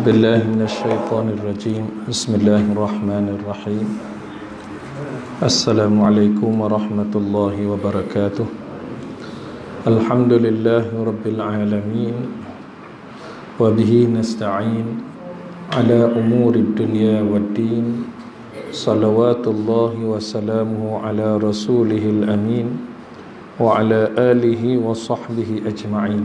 بالله من الشيطان الرجيم بسم الله الرحمن الرحيم السلام عليكم ورحمة الله وبركاته الحمد لله رب العالمين وبه نستعين على أمور الدنيا والدين صلوات الله وسلامه على رسوله الأمين وعلى آله وصحبه أجمعين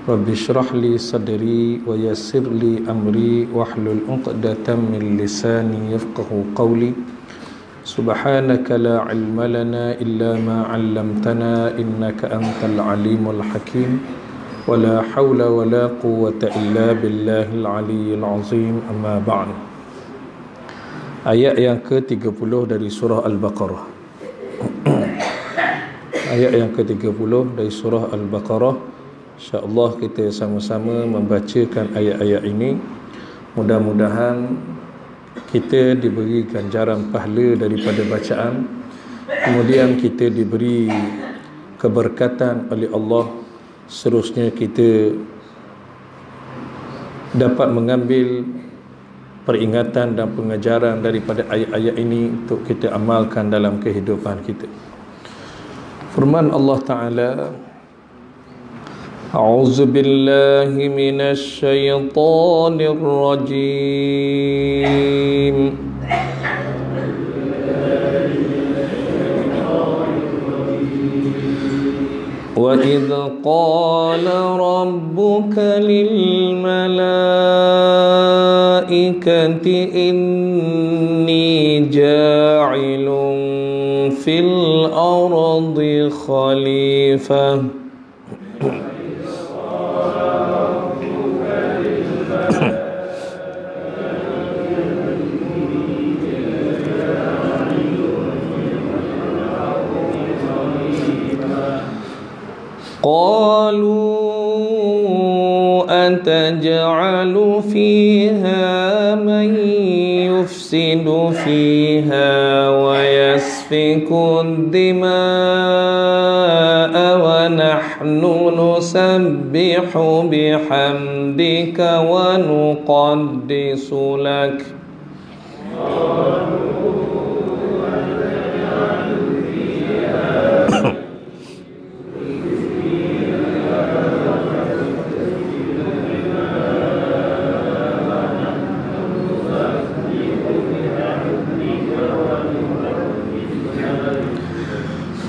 رب اشرح لي صدري ويسر لي أمري واحلل عقدة من لساني يفقه قولي سبحانك لا علم لنا إلا ما علمتنا إنك أنت العليم الحكيم ولا حول ولا قوة إلا بالله العلي العظيم أما بعد. Ayat yang ke-30 dari surah Al-Baqarah. Ayat yang ke-30 dari surah Al-Baqarah. InsyaAllah kita sama-sama membacakan ayat-ayat ini. Mudah-mudahan kita diberi ganjaran pahala daripada bacaan, kemudian kita diberi keberkatan oleh Allah. Seterusnya kita dapat mengambil peringatan dan pengajaran daripada ayat-ayat ini untuk kita amalkan dalam kehidupan kita. Firman Allah Ta'ala, A'udzu billahi minasy syaithanir rajim. Wa idz qala rabbuka lil malaikati inni ja'ilun fil ardi khalifah. قالوا أتجعل فيها من يفسد فيها ويسفك الدماء ونحن نسبح بحمدك ونقدس لك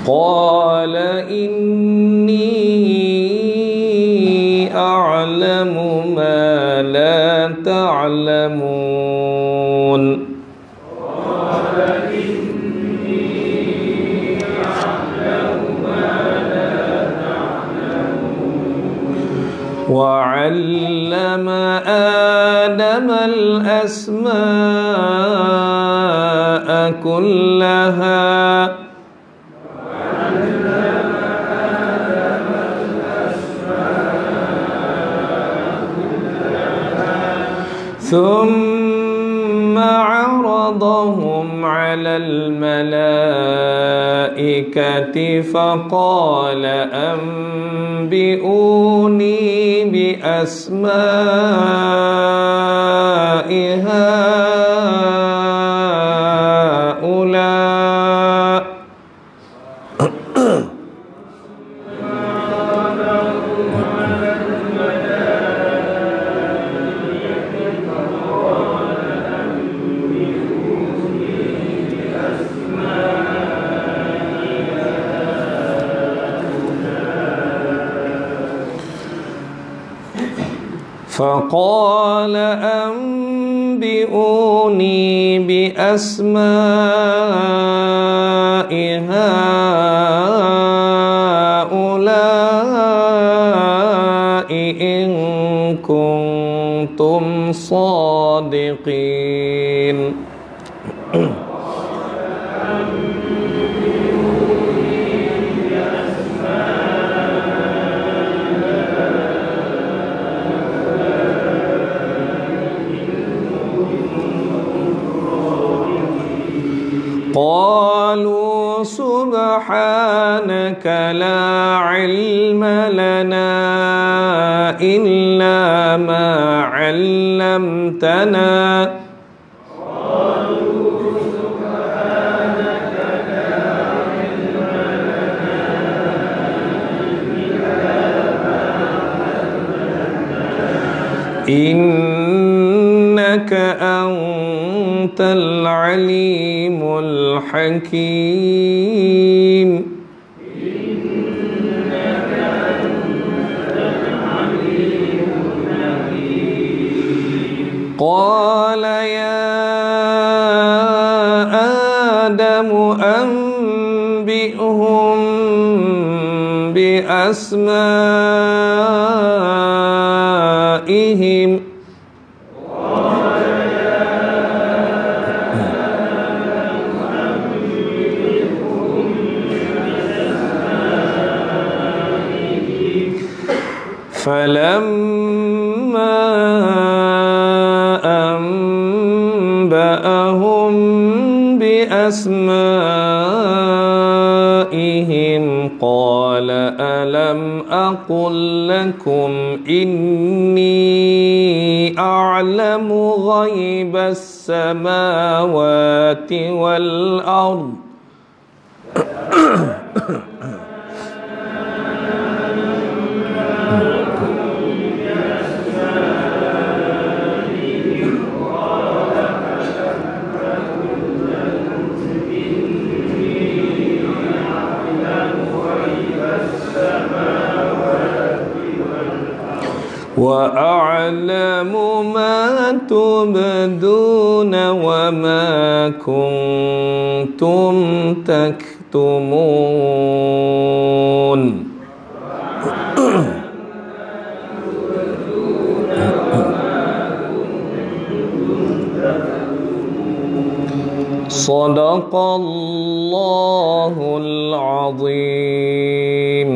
قال إني أعلم ما لا تعلمون قال إني أعلم ما لا تعلمون وعلم آدم الأسماء كلها ثم عرضهم على الملائكة فقال أنبئوني بأسماء هؤلاء فقال أنبئوني بأسماء هؤلاء إن كنتم صادقين. قالوا سبحانك لا علم لنا إلا ما علمتنا علمتنا إنك أنت العليم الحكيم قال يا آدم أنبئهم بأسمائهم فلما أنبأهم بأسمائهم قال ألم أقل لكم إني أعلم غيب السماوات والأرض وأعلم ما تبدون وما كنتم تكتمون صدق الله العظيم.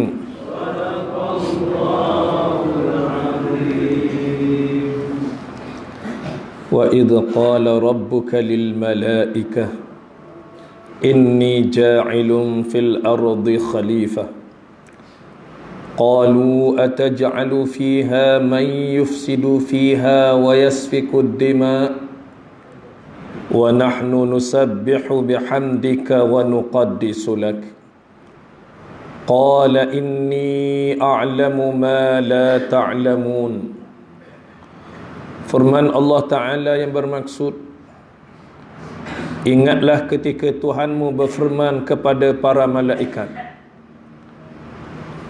وَإِذْ قَالَ رَبُّكَ لِلْمَلَائِكَةِ إِنِّي جَاعِلٌ فِي الْأَرْضِ خَلِيفَةً قَالُوا أَتَجْعَلُ فِيهَا مَنْ يُفْسِدُ فِيهَا وَيَسْفِكُ الدِّمَاءَ وَنَحْنُ نُسَبِّحُ بِحَمْدِكَ وَنُقَدِّسُ لَكَ قَالَ إِنِّي أَعْلَمُ مَا لَا تَعْلَمُونَ. Firman Allah Ta'ala yang bermaksud, ingatlah ketika Tuhanmu berfirman kepada para malaikat,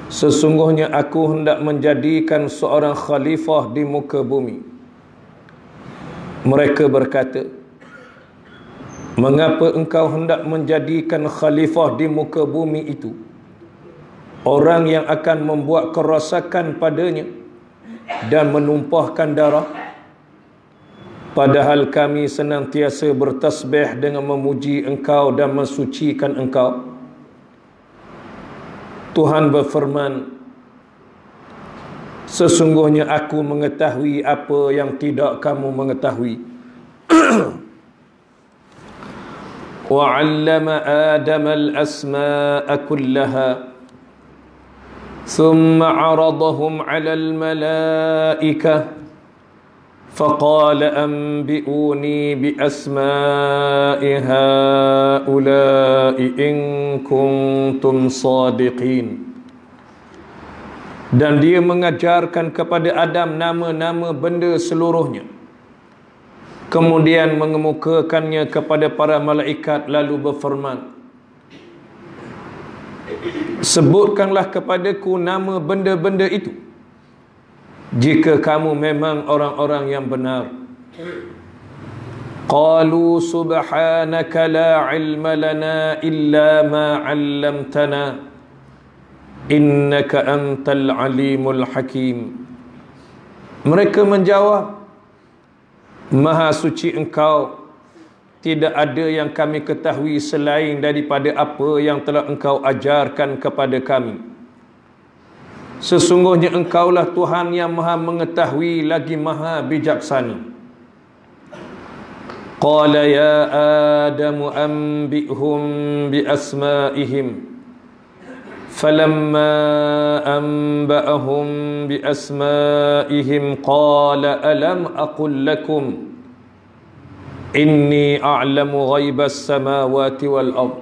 sesungguhnya aku hendak menjadikan seorang khalifah di muka bumi. Mereka berkata, mengapa engkau hendak menjadikan khalifah di muka bumi itu orang yang akan membuat kerosakan padanya dan menumpahkan darah? Padahal kami senantiasa bertasbih dengan memuji engkau dan mensucikan engkau. Tuhan berfirman, sesungguhnya aku mengetahui apa yang tidak kamu mengetahui. وَعَلَّمَ آدَمَ الْأَسْمَاءَ كُلَّهَا ثُمَّ عَرَضَهُمْ عَلَى الْمَلَائِكَةِ فقال أنبئوني بأسماء هؤلاء إن كنتم صادقين. Dan dia mengajarkan kepada Adam nama-nama benda seluruhnya, kemudian mengemukakannya kepada para malaikat, lalu berfirman, sebutkanlah kepadaku nama benda-benda itu jika kamu memang orang-orang yang benar. Qalu subhanaka la ilma lana illa ma 'allamtana innaka antal alimul hakim. Mereka menjawab, maha suci engkau, tidak ada yang kami ketahui selain daripada apa yang telah engkau ajarkan kepada kami. Sesungguhnya engkaulah Tuhan yang maha mengetahui lagi maha bijaksana. Qala ya Adamu anbi'hum bi asma'ihim فلما أنبأهم بأسمائهم قال ألم أقل لكم إني أعلم غيب السماوات والأرض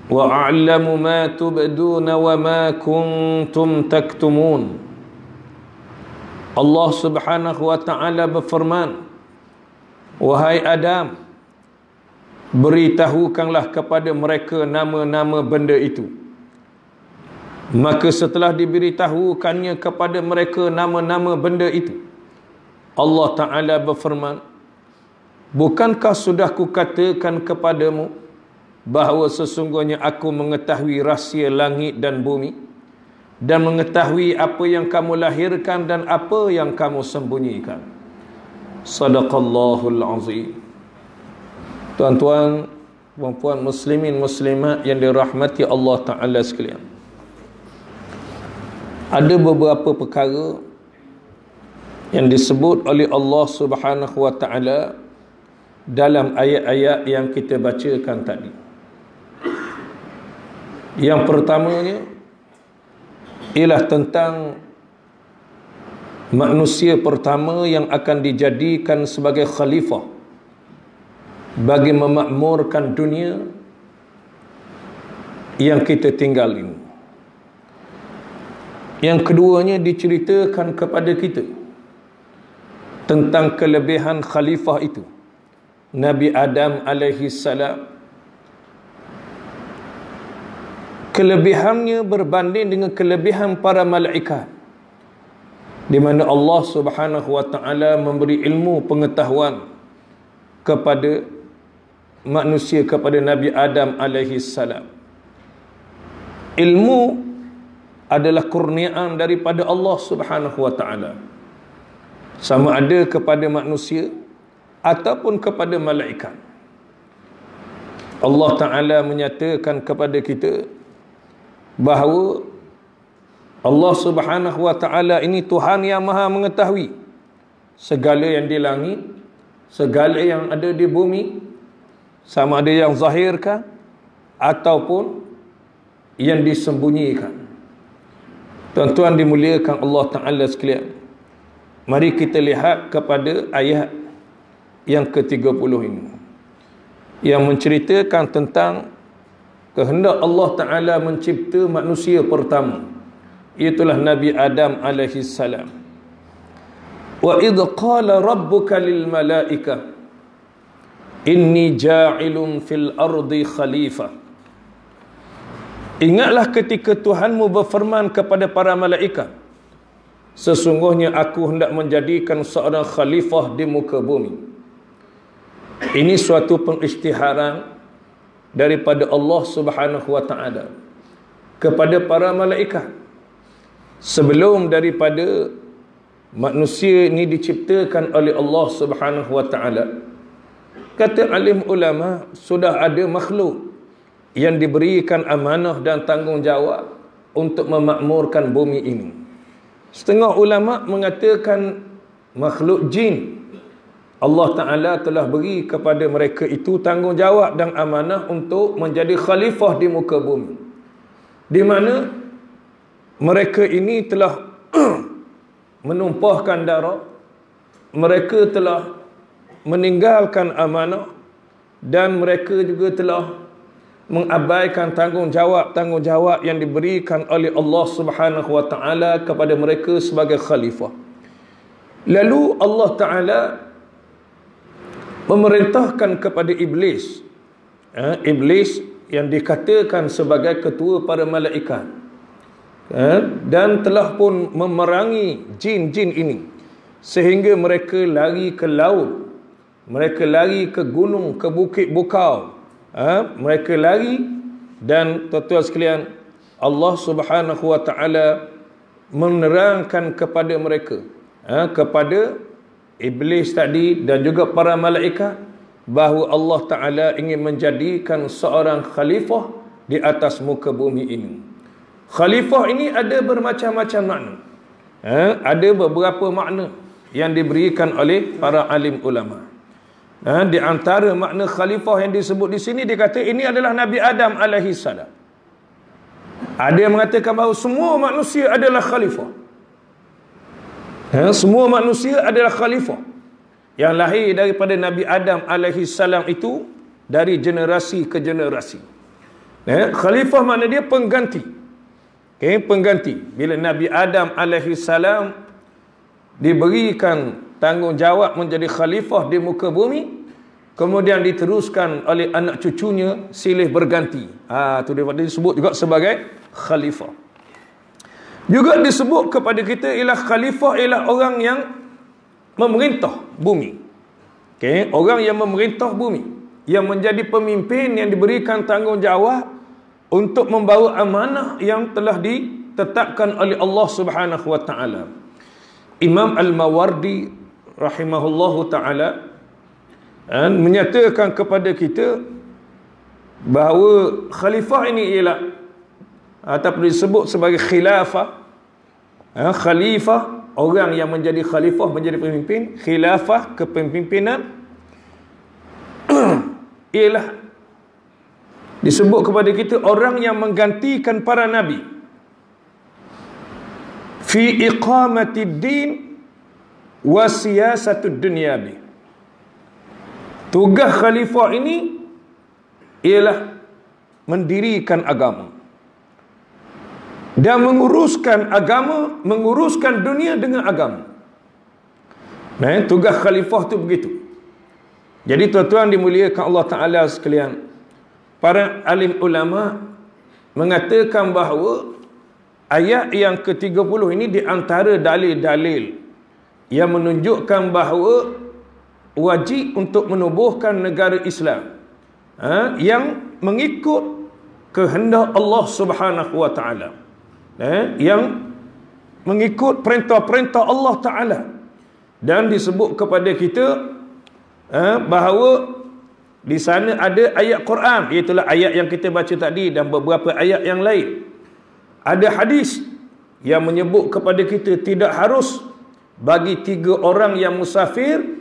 وأعلم ما تبدون وما كنتم تكتمون. Allah Subhanahu wa taala berfirman, wahai Adam, beritahukanlah kepada mereka nama-nama benda itu. Maka setelah diberitahukannya kepada mereka nama-nama benda itu, Allah Ta'ala berfirman, bukankah sudah kukatakan kepadamu bahawa sesungguhnya aku mengetahui rahsia langit dan bumi, dan mengetahui apa yang kamu lahirkan dan apa yang kamu sembunyikan. Sadaqallahul azim. Tuan-tuan, puan-puan muslimin muslimat yang dirahmati Allah Ta'ala sekalian, ada beberapa perkara yang disebut oleh Allah Subhanahu wa Ta'ala dalam ayat-ayat yang kita bacakan tadi. Yang pertamanya ialah tentang manusia pertama yang akan dijadikan sebagai khalifah bagi memakmurkan dunia yang kita tinggal ini. Yang keduanya diceritakan kepada kita tentang kelebihan khalifah itu, Nabi Adam alaihi salam. Kelebihannya berbanding dengan kelebihan para malaikat, di mana Allah Subhanahu wa taala memberi ilmu pengetahuan kepada manusia, kepada Nabi Adam alaihi salam. Ilmu adalah kurniaan daripada Allah Subhanahu wa taala, sama ada kepada manusia ataupun kepada malaikat. Allah Ta'ala menyatakan kepada kita bahawa Allah Subhanahu wa Ta'ala ini Tuhan yang maha mengetahui segala yang di langit, segala yang ada di bumi, sama ada yang zahirkan ataupun yang disembunyikan. Tuan-tuan dimuliakan Allah Ta'ala sekalian, mari kita lihat kepada ayat yang ke-30 ini, yang menceritakan tentang kehendak Allah Ta'ala mencipta manusia pertama, iaitulah Nabi Adam alaihi salam. Wa idh qala rabbuka lil malaika inni ja'ilun fil ardi khalifah. Ingatlah ketika Tuhanmu berfirman kepada para malaikat, sesungguhnya aku hendak menjadikan seorang khalifah di muka bumi. Ini suatu pengisytiharan daripada Allah Subhanahu wa taala kepada para malaikat sebelum daripada manusia ini diciptakan oleh Allah Subhanahu wa taala. Kata alim ulama, sudah ada makhluk yang diberikan amanah dan tanggungjawab untuk memakmurkan bumi ini. Setengah ulama mengatakan makhluk jin, Allah Ta'ala telah beri kepada mereka itu tanggungjawab dan amanah untuk menjadi khalifah di muka bumi, di mana mereka ini telah menumpahkan darah, mereka telah meninggalkan amanah, dan mereka juga telah mengabaikan tanggungjawab yang diberikan oleh Allah Subhanahu wa Ta'ala kepada mereka sebagai khalifah. Lalu Allah Ta'ala memerintahkan kepada Iblis, Iblis yang dikatakan sebagai ketua para malaikat, dan telah pun memerangi jin-jin ini sehingga mereka lari ke laut, mereka lari ke gunung, ke bukit bukau, mereka lari. Dan tuan-tuan sekalian, Allah Subhanahu wa Ta'ala menerangkan kepada mereka, kepada Iblis tadi dan juga para malaikat, bahawa Allah Ta'ala ingin menjadikan seorang khalifah di atas muka bumi ini. Khalifah ini ada bermacam-macam makna. Ada beberapa makna yang diberikan oleh para alim ulama. Di antara makna khalifah yang disebut di sini, dikata ini adalah Nabi Adam alaihi salam. Ada yang mengatakan bahawa semua manusia adalah khalifah. Semua manusia adalah khalifah yang lahir daripada Nabi Adam alaihi salam itu dari generasi ke generasi. Khalifah makna dia pengganti. Pengganti. Bila Nabi Adam alaihi salam diberikan tanggungjawab menjadi khalifah di muka bumi, kemudian diteruskan oleh anak cucunya silih berganti. Itu dia disebut juga sebagai khalifah. Juga disebut kepada kita ialah khalifah ialah orang yang memerintah bumi. Orang yang memerintah bumi, yang menjadi pemimpin yang diberikan tanggungjawab untuk membawa amanah yang telah ditetapkan oleh Allah Subhanahu wa taala. Imam Al-Mawardi rahimahullahu taala menyatakan kepada kita bahawa khalifah ini ialah ataupun disebut sebagai khilafah. Khalifah, orang yang menjadi khalifah, menjadi pemimpin. Khilafah, kepemimpinan, ialah disebut kepada kita orang yang menggantikan para nabi fi iqamatid din wa siyasatud dunyabi. Tugas khalifah ini ialah mendirikan agama dan menguruskan agama, menguruskan dunia dengan agama. Tugas khalifah tu begitu. Jadi tuan-tuan dimuliakan Allah Ta'ala sekalian, para alim ulama mengatakan bahawa ayat yang ke-30 ini di antara dalil-dalil yang menunjukkan bahawa wajib untuk menubuhkan negara Islam yang mengikut kehendak Allah Subhanahu wa taala, yang mengikut perintah-perintah Allah Ta'ala. Dan disebut kepada kita bahawa di sana ada ayat Quran, iaitulah ayat yang kita baca tadi dan beberapa ayat yang lain. Ada hadis yang menyebut kepada kita tidak harus bagi 3 orang yang musafir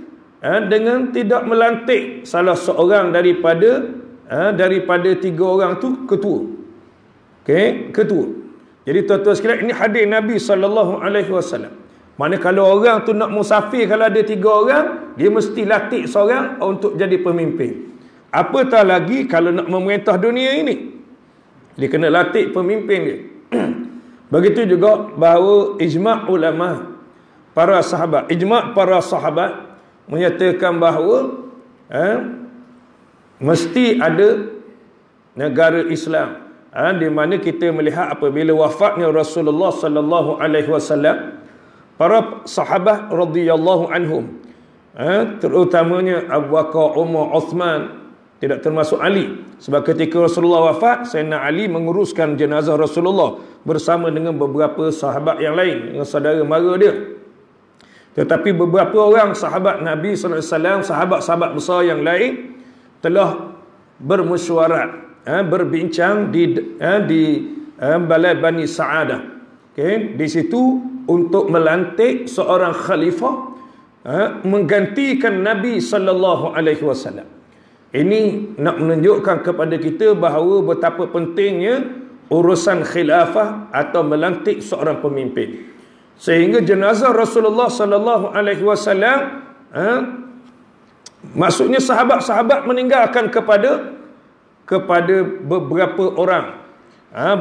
dengan tidak melantik salah seorang daripada 3 orang tu ketua. Ketua. Jadi tuan-tuan sekalian, ini hadis Nabi SAW. Mana kalau orang tu nak musafir, kalau ada 3 orang, dia mesti latih seorang untuk jadi pemimpin. Apatah lagi kalau nak memerintah dunia ini, dia kena latih pemimpin dia. Begitu juga bahawa ijma' ulama, para sahabat, ijma' para sahabat menyatakan bahawa mesti ada negara Islam. Di mana kita melihat apabila wafatnya Rasulullah sallallahu alaihi wasallam, para sahabat radhiyallahu anhum, terutamanya Abu Bakar, Umar, Uthman, tidak termasuk Ali, sebab ketika Rasulullah wafat, Sayyidina Ali menguruskan jenazah Rasulullah bersama dengan beberapa sahabat yang lain, dengan saudara mara dia. Tetapi beberapa orang sahabat Nabi sallallahu alaihi wasallam, sahabat-sahabat besar yang lain, telah bermesyuarat, berbincang di Balai Bani Sa'adah. Di situ untuk melantik seorang khalifah menggantikan Nabi sallallahu alaihi wasallam. Ini nak menunjukkan kepada kita bahawa betapa pentingnya urusan khilafah atau melantik seorang pemimpin. Sehingga jenazah Rasulullah sallallahu alaihi wasallam, maksudnya sahabat-sahabat meninggalkan kepada beberapa orang,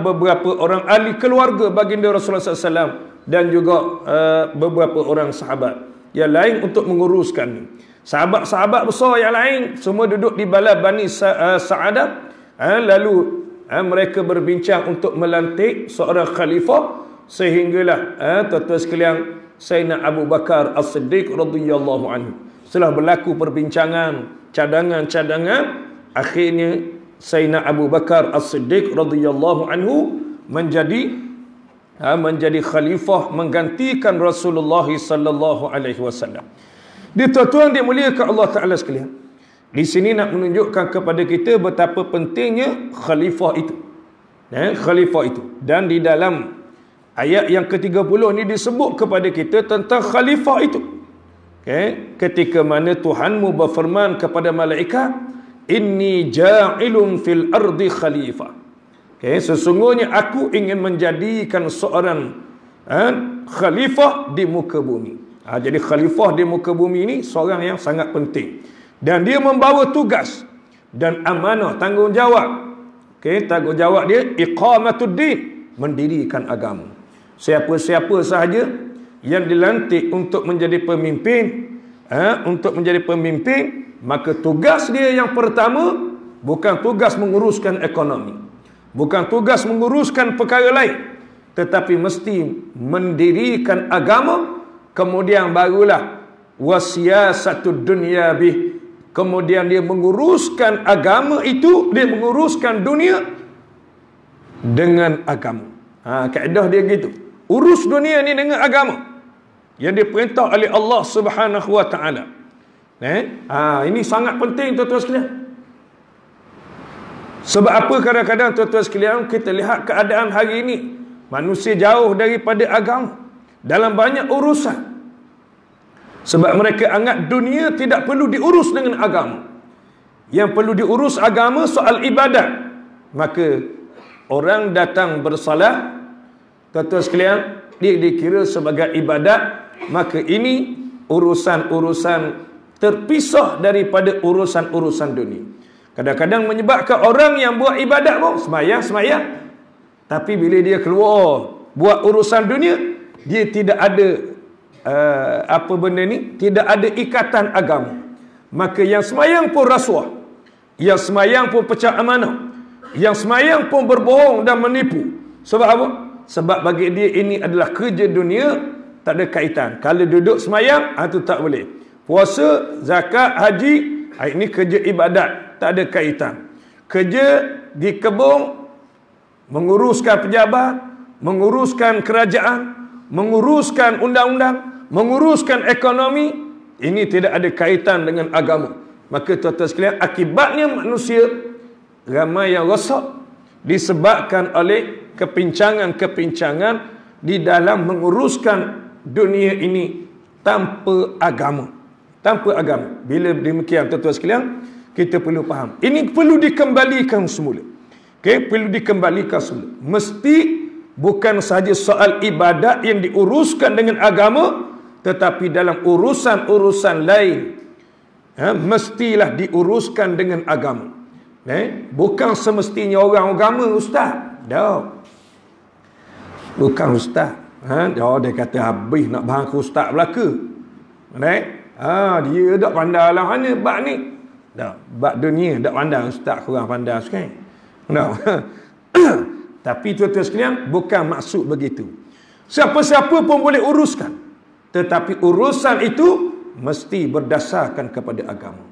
beberapa orang ahli keluarga baginda Rasulullah SAW dan juga beberapa orang sahabat yang lain untuk menguruskan. Sahabat-sahabat besar yang lain semua duduk di Balai Bani Sa'adah, lalu mereka berbincang untuk melantik seorang khalifah, sehinggalah tuan-tuan sekalian, Sayyidina Abu Bakar As-Siddiq radhiyallahu anhu, setelah berlaku perbincangan, cadangan-cadangan, akhirnya Sayyidina Abu Bakar As-Siddiq radhiyallahu anhu menjadi khalifah menggantikan Rasulullah sallallahu alaihi wasallam. Tuan-tuan dimuliakan Allah Taala sekalian, di sini nak menunjukkan kepada kita betapa pentingnya khalifah itu. Khalifah itu. Dan di dalam ayat yang ke-30 ini disebut kepada kita tentang khalifah itu. Ketika mana Tuhanmu berfirman kepada malaikat, inni ja'ilun fil ardi khalifah. Sesungguhnya aku ingin menjadikan seorang khalifah di muka bumi. Jadi khalifah di muka bumi ini seorang yang sangat penting. Dan dia membawa tugas dan amanah, tanggungjawab. Tanggungjawab dia iqamatuddin, mendirikan agama. Siapa-siapa sahaja yang dilantik untuk menjadi pemimpin, maka tugas dia yang pertama bukan tugas menguruskan ekonomi, bukan tugas menguruskan perkara lain, tetapi mesti mendirikan agama. Kemudian barulah wasiyasatud dunya bih, kemudian dia menguruskan agama itu, dia menguruskan dunia dengan agama. Kaedah dia gitu. Urus dunia ni dengan agama yang diperintah oleh Allah Subhanahu wa taala. Ini sangat penting tuan-tuan sekalian. Sebab apa kadang-kadang tuan-tuan sekalian kita lihat keadaan hari ini, manusia jauh daripada agama dalam banyak urusan. Sebab mereka anggap dunia tidak perlu diurus dengan agama. Yang perlu diurus agama soal ibadat. Maka orang datang bersalat, tuan-tuan sekalian, dia dikira sebagai ibadat. Maka ini urusan-urusan terpisah daripada urusan-urusan dunia. Kadang-kadang menyebabkan orang yang buat ibadat pun semayang. Tapi bila dia keluar buat urusan dunia, dia tidak ada tidak ada ikatan agama. Maka yang semayang pun rasuah, yang semayang pun pecah amanah, yang semayang pun berbohong dan menipu. Sebab apa? Sebab bagi dia ini adalah kerja dunia, tak ada kaitan. Kalau duduk semayang, itu tak boleh. Puasa, zakat, haji, ini kerja ibadat, tak ada kaitan. Kerja di kebun, menguruskan pejabat, menguruskan kerajaan, menguruskan undang-undang, menguruskan ekonomi, ini tidak ada kaitan dengan agama. Maka tuan-tuan sekalian, akibatnya manusia ramai yang rosak disebabkan oleh kepincangan-kepincangan di dalam menguruskan dunia ini tanpa agama. Tanpa agama. Bila demikian tuan-tuan sekalian, kita perlu faham. Ini perlu dikembalikan semula. Perlu dikembalikan semula. Mesti bukan sahaja soal ibadat yang diuruskan dengan agama, tetapi dalam urusan-urusan lain mestilah diuruskan dengan agama. Bukan semestinya orang agama ustaz. Bukan ustaz. Dia kata habis nak bahang ke ustaz belaka. Dia tak pandai lah mana bab ni. Bab dunia tak pandai, ustaz kurang pandai sekarang. Tapi tuan-tuan sekalian, bukan maksud begitu. Siapa-siapa pun boleh uruskan, tetapi urusan itu mesti berdasarkan kepada agama.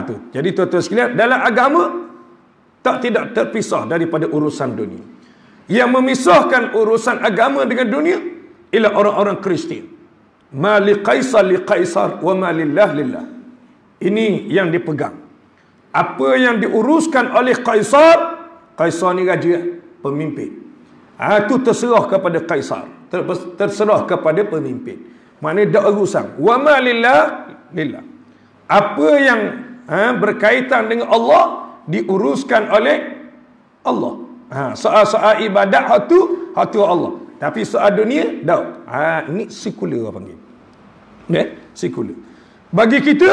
Tu. Jadi tuan-tuan sekalian, dalam agama tidak terpisah daripada urusan dunia. Yang memisahkan urusan agama dengan dunia ialah orang-orang Kristian. Ma li qaisar li qaisar wa ma lillah lillah. Ini yang dipegang. Apa yang diuruskan oleh Kaisar, Kaisar ni raja, pemimpin. Itu terserah kepada Kaisar, terserah kepada pemimpin. Maknanya tak urusan. Wa ma lillah lillah. Apa yang berkaitan dengan Allah diuruskan oleh Allah. Soal-soal ibadat hatu Allah. Tapi soal dunia tak. Ini sekular panggil. Sekular. Bagi kita,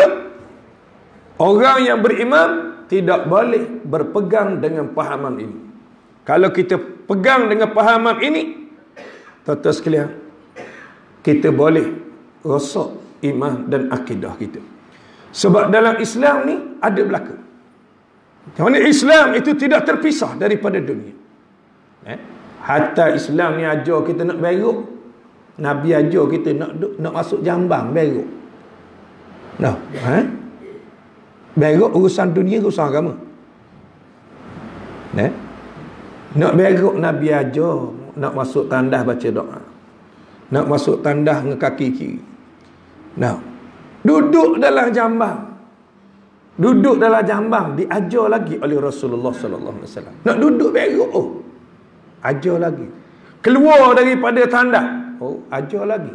orang yang beriman tidak boleh berpegang dengan pahaman ini. Kalau kita pegang dengan pahaman ini, tuan-tuan sekalian, kita boleh rosak iman dan akidah kita. Sebab dalam Islam ni ada belaka. Kerana Islam itu tidak terpisah daripada dunia. Hatta Islam ni ajar kita nak beruk. Nabi ajar kita nak masuk jambang beruk. Beruk urusan dunia, urusan agama. Nak beruk Nabi ajar, nak masuk tandas baca doa. Nak masuk tandas dengan kaki kiri. Duduk dalam jambang. Duduk dalam jambang diajar lagi oleh Rasulullah sallallahu alaihi wasallam. Nak duduk beruk, ajar lagi. Keluar daripada tandas, ajar lagi.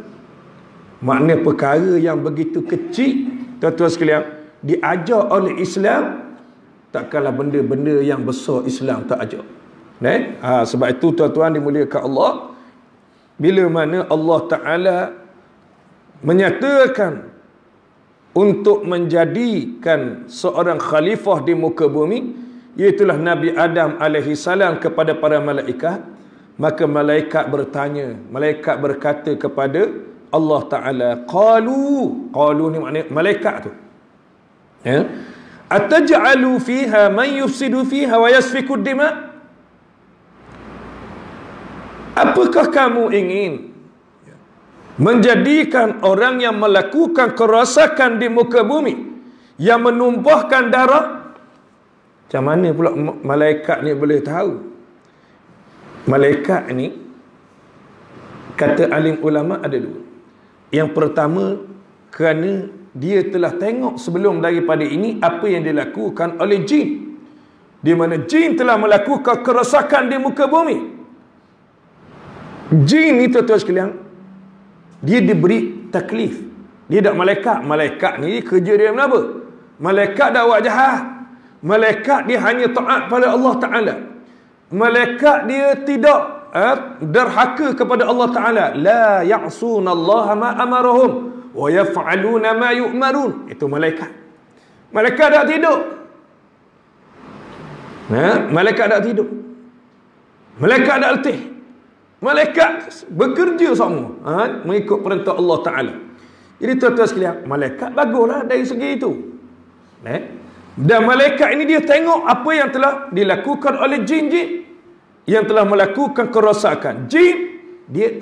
Makna perkara yang begitu kecil, tuan-tuan sekalian, diajar oleh Islam, takkanlah benda-benda yang besar Islam tak ajak. Sebab itu tuan-tuan dimuliakan Allah, bila mana Allah Ta'ala menyatakan untuk menjadikan seorang khalifah di muka bumi, iaitulah Nabi Adam alaihi salam kepada para malaikat, maka malaikat bertanya, malaikat berkata kepada Allah Ta'ala, qalu ni maknanya malaikat tu, ataj'alu fiha man yufsidu fiha wa yasfiku dima. Apakah kamu ingin menjadikan orang yang melakukan kerosakan di muka bumi, yang menumpahkan darah? Macam mana pula malaikat ni boleh tahu? Malaikat ni, kata alim ulama ada dua. Yang pertama, kerana dia telah tengok sebelum daripada ini apa yang dilakukan oleh jin, di mana jin telah melakukan kerosakan di muka bumi. Jin ni tuan-tuan sekalian, dia diberi taklif. Dia tak malaikat. Malaikat ni kerja dia apa? Malaikat dah buat jahat. Malaikat dia hanya taat pada Allah Ta'ala. Malaikat dia tidak derhaka kepada Allah Ta'ala. La ya'sunallaha ma amarahum wa yaf'aluna ma yu'marun. Itu malaikat. Malaikat tak tidur. Malaikat tak tidur. Malaikat tak letih. Malaikat bekerja semua mengikut perintah Allah Ta'ala. Jadi tuan-tuan sekalian, malaikat baguslah dari segi itu. Dan malaikat ini dia tengok apa yang telah dilakukan oleh jin-jin yang telah melakukan kerosakan. Jin,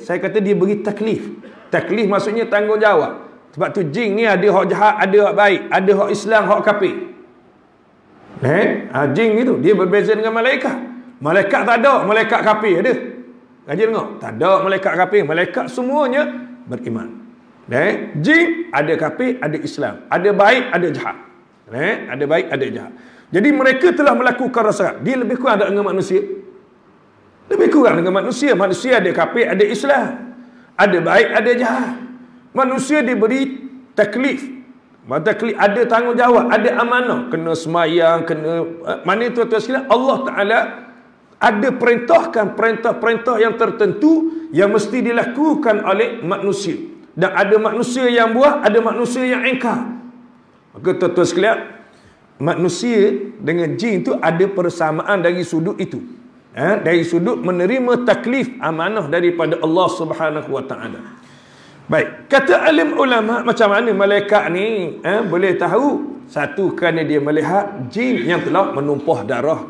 saya kata dia beri taklif. Taklif maksudnya tanggungjawab. Sebab tu jin ni ada hak jahat, ada hak baik, ada hak Islam, hak kafir. Jin itu dia berbeza dengan malaikat. Malaikat tak ada, malaikat kafir ada. Kaji dengar? Tak ada malaikat kafir. Malaikat semuanya beriman. Jin ada kafir, ada Islam. Ada baik, ada jahat. Ada baik, ada jahat. Jadi mereka telah melakukan rasa. Dia lebih kurang dengan manusia. Lebih kurang dengan manusia. Manusia ada kafir, ada Islam. Ada baik, ada jahat. Manusia diberi taklif. Taklif ada tanggungjawab, ada amanah. Kena semayang, kena... Mana tuan-tuan sekalian? Allah Ta'ala ada perintahkan perintah-perintah yang tertentu yang mesti dilakukan oleh manusia. Dan ada manusia yang buat, ada manusia yang ingkar. Maka tuan-tuan sekalian, manusia dengan jin itu ada persamaan dari sudut itu. Dari sudut menerima taklif amanah daripada Allah Subhanahu Wa Taala. Baik, kata alim ulama, macam mana malaikat ni boleh tahu? Satu, kerana dia melihat jin yang telah menumpah darah,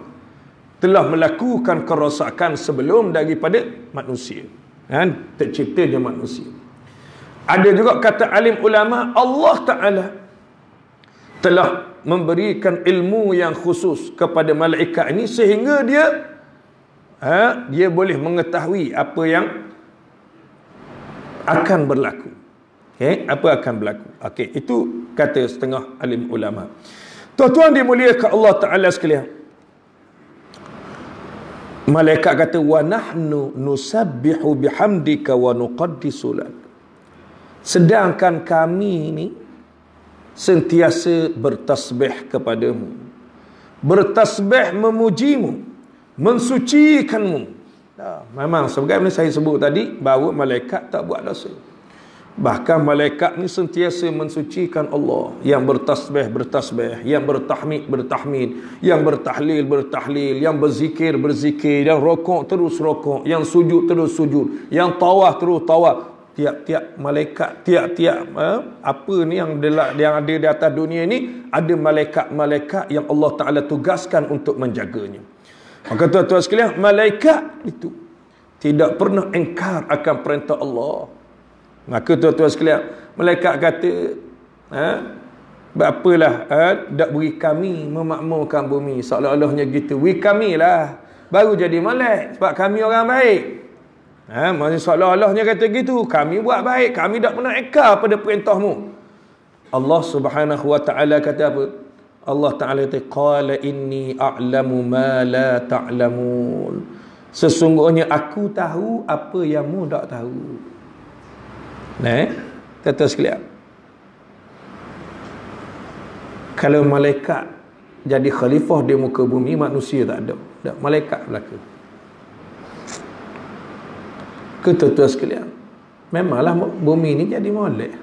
telah melakukan kerosakan sebelum daripada manusia. Terciptanya manusia. Ada juga kata alim ulama, Allah Ta'ala telah memberikan ilmu yang khusus kepada malaikat ini sehingga dia boleh mengetahui apa yang akan berlaku. Apa akan berlaku. Itu kata setengah alim ulama. Tuan-tuan dimuliakan Allah Ta'ala sekalian, malaikat kata, wa nahnu nusabbihu bihamdika wa nuqaddisu lak. Sedangkan kami ni sentiasa bertasbih kepadamu, bertasbih memujimu, mensucikanmu. Memang sebagaimana saya sebut tadi, bahawa malaikat tak buat dosa. Bahkan malaikat ni sentiasa mensucikan Allah. Yang bertasbih, yang bertahmid, yang bertahlil, yang berzikir, yang rokok terus rokok, yang sujud terus sujud, yang tawaf terus tawaf. Tiap-tiap malaikat, apa ni yang ada di atas dunia ni, ada malaikat-malaikat yang Allah Ta'ala tugaskan untuk menjaganya. Maka tuan-tuan sekalian, malaikat itu tidak pernah ingkar akan perintah Allah. Maka tuan-tuan sekalian, malaikat kata, apalah, tak beri kami memakmurkan bumi, seolah-olahnya gitu. Beri kami lah, baru jadi malaik, sebab kami orang baik. Maksudnya seolah-olahnya kata gitu, kami buat baik, kami tak pernah ingkar pada perintahmu. Allah Subhanahu Wa Ta'ala kata apa? Allah Ta'ala kata, qala inni a'lamu ma la ta'lamun. Sesungguhnya aku tahu apa yang mu tak tahu. Kata sekalian, kalau malaikat jadi khalifah di muka bumi, manusia tak ada. Tak, malaikat belaka. Ketua-tua sekalian, memanglah bumi ni jadi molek.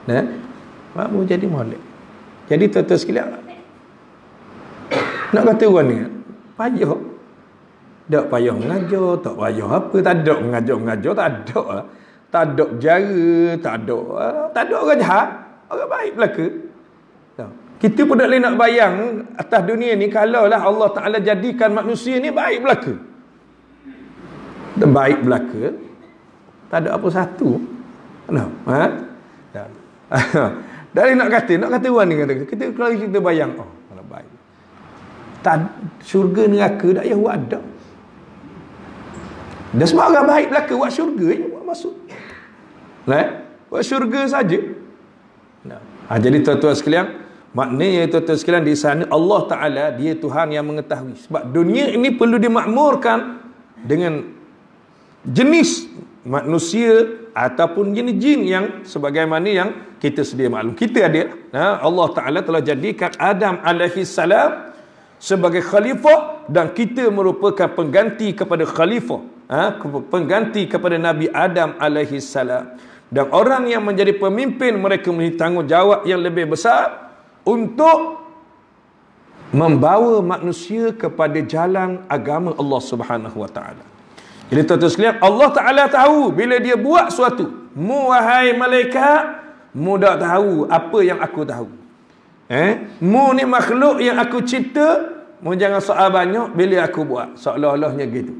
Nah, makmu jadi molek. Jadi tuan-tuan sekalian, nak kata orang ni payah. Tak payah mengajar, tak payah apa, tak ada mengajar, tak ada. Tak ada jara, tak ada orang jahat, orang baik belaka. Kita pun tak boleh nak bayang atas dunia ni, kalaulah Allah Ta'ala jadikan manusia ni baik belaka. Dan baik belaka, tak ada apa satu. Kenapa? Dari nak kata orang ni kata, kalau kita bayang, oh, kalau baik. Syurga neraka tak payah buat ada. Dan sebab orang baik belaka buat syurga je, buat masuk. Buat syurga saja. Jadi tuan-tuan sekalian, maknanya tuan-tuan sekalian, di sana Allah Ta'ala, dia Tuhan yang mengetahui. Sebab dunia ini perlu dimakmurkan dengan jenis manusia ataupun jenis jin yang sebagaimana yang kita sedia maklum. Kita ada, Allah Ta'ala telah jadikan Adam alaihi salam sebagai khalifah, dan kita merupakan pengganti kepada khalifah, pengganti kepada Nabi Adam alaihi salam. Dan orang yang menjadi pemimpin, mereka memiliki tanggungjawab yang lebih besar untuk membawa manusia kepada jalan agama Allah Subhanahu wa taala. Jadi tuan-tuan sekalian, Allah Ta'ala tahu bila dia buat suatu. Mu wahai malaikat, mu tak tahu apa yang aku tahu. Mu ni makhluk yang aku cipta, mu jangan soal banyak bila aku buat. Seolah-olahnya gitu.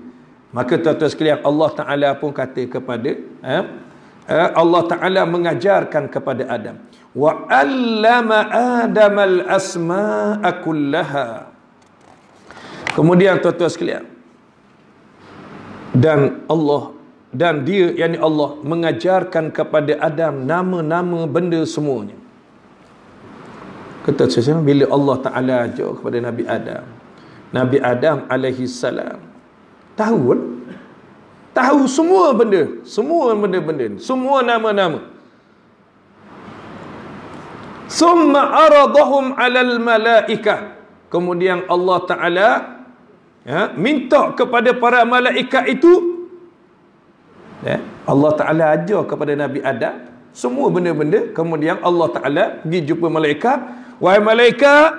Maka tuan-tuan sekalian, Allah Ta'ala pun kata kepada Allah Ta'ala mengajarkan kepada Adam, wa 'allama Adamal asma'a kullaha. Kemudian tuan-tuan sekalian, dan dia, yakni Allah, mengajarkan kepada Adam nama-nama benda semuanya. Kata saya, bila Allah Ta'ala ajar kepada Nabi Adam alaihi salam, tahu semua benda, semua nama-nama. Summa aradahum 'alal malaikah. Kemudian Allah Ta'ala minta kepada para malaikat itu, Allah Ta'ala ajar kepada Nabi Adam semua benda-benda. Kemudian Allah Ta'ala pergi jumpa malaikat, wahai malaikat,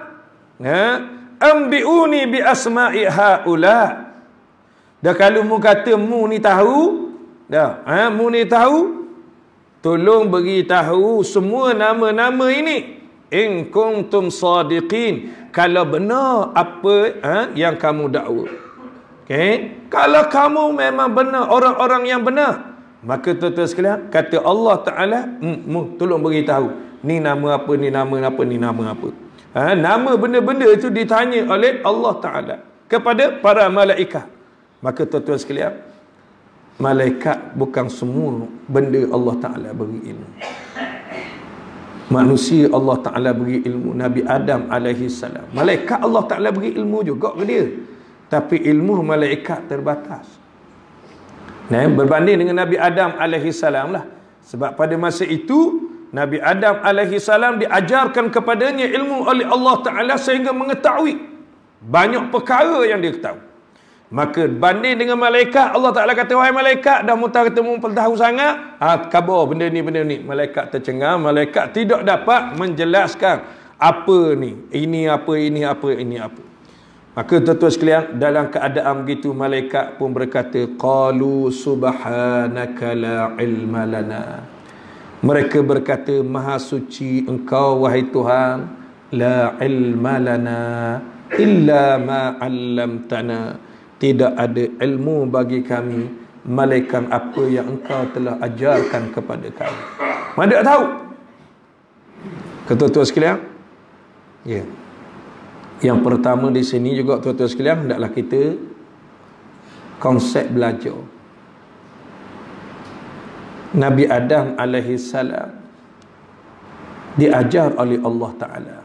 ambiuni bi asma'i haula. Dah kalau mu kata mu ni tahu, mu ni tahu, tolong beritahu semua nama-nama ini. In kuntum sadiqin, kalau benar apa yang kamu dakwa. Okey, kalau kamu memang benar, orang-orang yang benar, maka tuan-tuan sekalian, kata Allah Ta'ala, tolong beritahu ni nama apa, ni nama apa, ni nama apa. Nama benda-benda itu ditanya oleh Allah Ta'ala kepada para malaikat. Maka tuan-tuan sekalian, malaikat bukan semua benda Allah Ta'ala beri ilmu. Manusia Allah Ta'ala beri ilmu. Nabi Adam alaihi salam, malaikat Allah Ta'ala beri ilmu juga ke dia, tapi ilmu malaikat terbatas. Berbanding dengan Nabi Adam alaihi salam lah. Sebab pada masa itu Nabi Adam alaihi salam diajarkan kepadanya ilmu oleh Allah Ta'ala sehingga mengetahui banyak perkara yang dia ketahui. Maka banding dengan malaikat, Allah Ta'ala kata, wahai malaikat, dah mutar ketemu tahu sangat, khabar benda ni. Malaikat tercengang, malaikat tidak dapat menjelaskan apa ni, ini apa. Maka tuan-tuan sekalian, dalam keadaan begitu, malaikat pun berkata, qalu subhanaka la ilma lana. Mereka berkata, maha suci engkau wahai Tuhan, la ilma lana illa ma 'allamtana. Tidak ada ilmu bagi kami malaikat apa yang engkau telah ajarkan kepada kami. Mana tak tahu? Tuan-tuan sekalian, yang pertama di sini juga tuan-tuan sekalian, hendaklah kita konsep belajar. Nabi Adam alaihi salam diajar oleh Allah Ta'ala.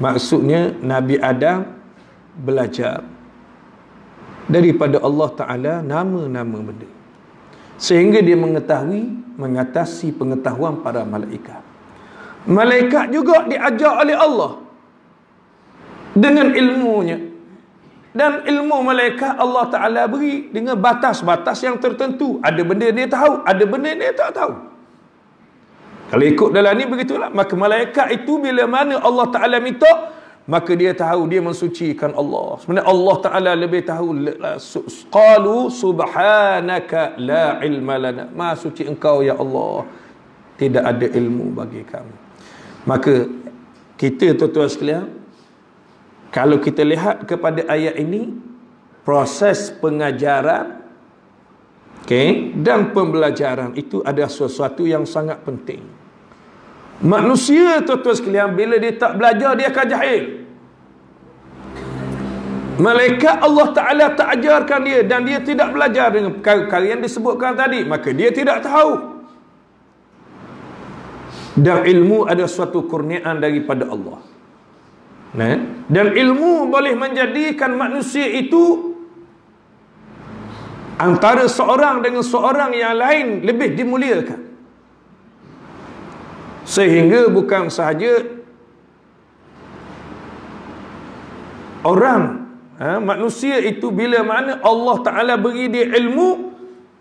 Maksudnya Nabi Adam belajar daripada Allah Ta'ala nama-nama benda, sehingga dia mengetahui, mengatasi pengetahuan para malaikat. Malaikat juga diajar oleh Allah dengan ilmunya. Dan ilmu malaikat Allah Ta'ala beri dengan batas-batas yang tertentu. Ada benda dia tahu, ada benda dia tak tahu. Kalau ikut dalam ni begitulah. Maka malaikat itu bila mana Allah Ta'ala minta, maka dia tahu, dia mensucikan Allah. Sebenarnya Allah Ta'ala lebih tahu. Qalu subhanaka la ilma lana. Maha suci engkau ya Allah, tidak ada ilmu bagi kami. Maka kita tuan-tuan sekalian, kalau kita lihat kepada ayat ini, proses pengajaran dan pembelajaran itu adalah sesuatu yang sangat penting. Manusia tuan-tuan sekalian, bila dia tak belajar, dia akan jahil. Malaikat Allah Ta'ala tak ajarkan dia, dan dia tidak belajar dengan perkara yang disebutkan tadi, maka dia tidak tahu. Dan ilmu adalah suatu kurniaan daripada Allah. Dan ilmu boleh menjadikan manusia itu antara seorang dengan seorang yang lain lebih dimuliakan. Sehingga bukan sahaja orang, manusia itu bila mana Allah Ta'ala beri dia ilmu,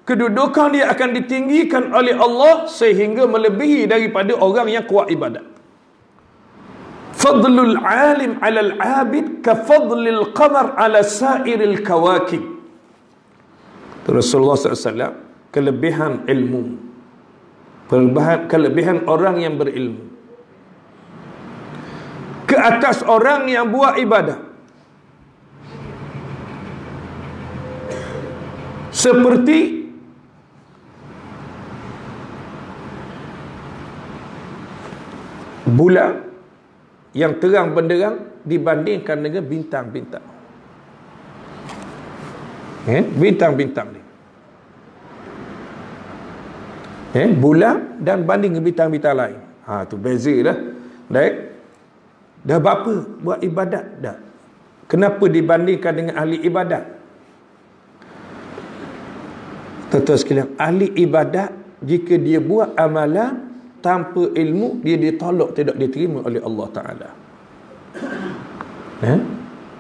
kedudukan dia akan ditinggikan oleh Allah sehingga melebihi daripada orang yang kuat ibadat. Fadlul alim alal abid ka fadlil qamar ala sairil kawakib. Rasulullah SAW, kelebihan ilmu, kelebihan orang yang berilmu ke atas orang yang buat ibadah, seperti bulan yang terang benderang dibandingkan dengan bintang-bintang. Bintang-bintang ni. Bulan dan banding dengan bintang-bintang lain. Tu beza dah. Dah berapa buat ibadat dah? Kenapa dibandingkan dengan ahli ibadat? Tuan-tuan sekalian, ahli ibadat jika dia buat amalan tanpa ilmu, dia ditolak, tidak diterima oleh Allah Ta'ala.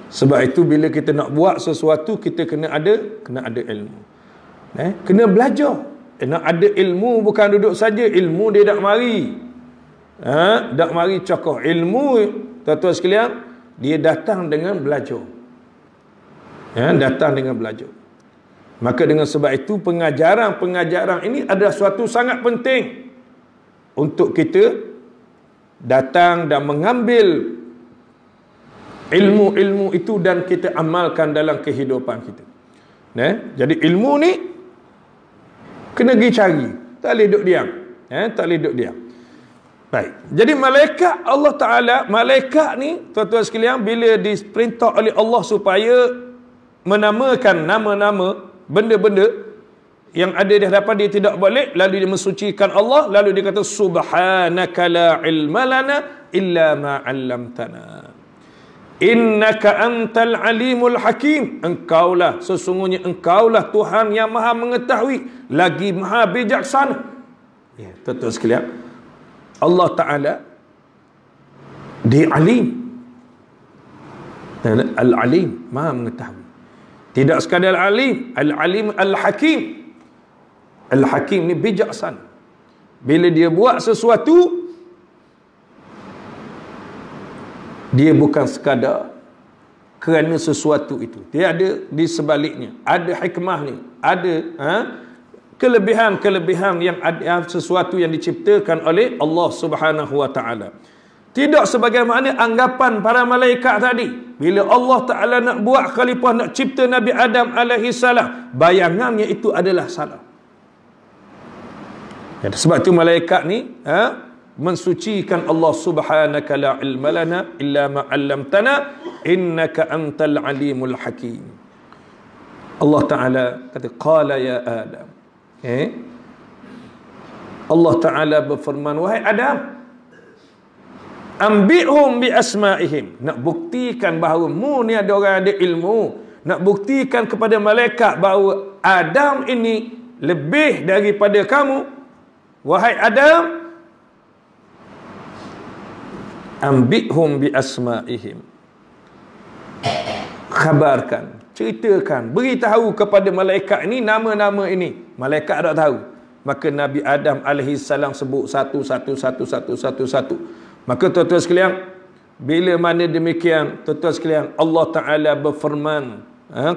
Sebab itu bila kita nak buat sesuatu, kita kena ada ilmu. Kena belajar. Nak ada ilmu, bukan duduk saja. Ilmu dia tak mari. Tak mari cokoh. Ilmu, tuan-tuan sekalian, dia datang dengan belajar. Datang dengan belajar. Maka dengan sebab itu, pengajaran ini adalah suatu sangat penting untuk kita datang dan mengambil ilmu-ilmu itu dan kita amalkan dalam kehidupan kita. Jadi ilmu ni kena pergi cari, tak boleh duduk diam. Tak boleh duduk diam. Baik. Jadi malaikat Allah Ta'ala, malaikat ni tuan-tuan sekalian, bila diperintah oleh Allah supaya menamakan nama-nama benda-benda yang ada di hadapan dia tidak boleh, lalu dia mensucikan Allah, lalu dia kata subhanaka la ilma lana illa ma 'allamtana innaka antal alimul hakim. Engkaulah, sesungguhnya engkaulah Tuhan yang maha mengetahui lagi maha bijaksana. Tuan-tuan sekalian, Allah Ta'ala dia alim, al-alim, maha mengetahui. Tidak sekadar alim, al-alim al-hakim. Al-Hakim ni bijaksana. Bila dia buat sesuatu, dia bukan sekadar kerana sesuatu itu. Dia ada di sebaliknya. Ada hikmah ni. Ada kelebihan-kelebihan yang ada, sesuatu yang diciptakan oleh Allah Subhanahu Wa Ta'ala. Tidak sebagaimana anggapan para malaikat tadi. Bila Allah Ta'ala nak buat khalifah, nak cipta Nabi Adam alaihi salam, bayangannya itu adalah salah. Sebab itu malaikat ni mensucikan Allah subhanaka la ilma lana illa ma 'allamtana innaka antal alimul hakim. Allah Ta'ala kata qala ya Adam. Allah Ta'ala berfirman, wahai Adam, ambi'hum bi asma'ihim. Nak buktikan bahawa mu ni ada orang ada ilmu. Nak buktikan kepada malaikat bahawa Adam ini lebih daripada kamu. Wahai Adam, ambihum bi asma'ihim, khabarkan, ceritakan, beritahu kepada malaikat ini nama-nama ini. Malaikat tak tahu. Maka Nabi Adam alaihi salam sebut satu. Maka tuan-tuan sekalian, bila mana demikian, tuan-tuan sekalian, Allah Ta'ala berfirman,